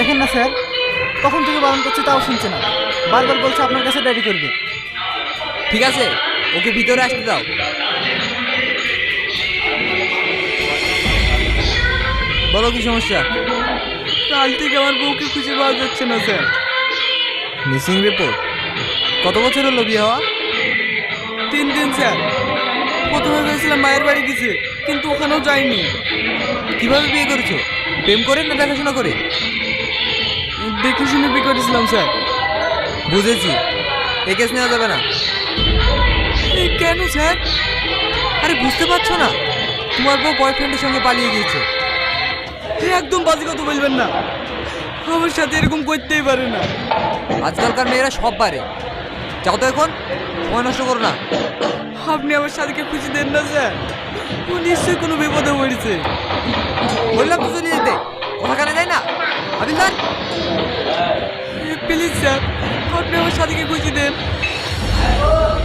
দেখেন না স্যার, তখন থেকে বারণ করছে তাও শুনছে না, বারবার বলছে আপনার কাছে ডায়েরি করবে। ঠিক আছে, ওকে ভিতরে আসতে দাও। বলো কি সমস্যা? কাল থেকে আমার বউকে খুঁজে পাওয়া যাচ্ছে না স্যার। Missing report? কত বছর হলো বিয়ে হওয়া? 3 দিন স্যার। প্রথমে ভেবেছিলাম মায়ের বাড়ি গেছে, কিন্তু ওখানেও যাইনি। কিভাবে বিয়ে করেছো? প্রেম করে না দেখাশোনা করে? দেখে শুনে বিয়ে করেছিলাম স্যার। বুঝেছি, এ কেস নেওয়া যাবে না। কেন স্যার? আরে বুঝতে পারছো না, তোমার বউ বয়ফ্রেন্ডের সঙ্গে পালিয়ে গিয়েছে। একদম বাজে কথা বলবেন না, আমার সাথে এরকম করতেই পারে না। আজকালকার মেয়েরা সব পারে। যাও তো এখন, সময় নষ্ট করো না। আপনি আমার সাথীকে খুঁজে দেন না স্যার, ও নিশ্চয়ই কোনো বিপদে পড়েছে। বললাম তো চলে যেতে, কথা কানে যায় না। হাবিলদার, প্লিজ স্যার, আপনি আমার সাথীকে খুঁজে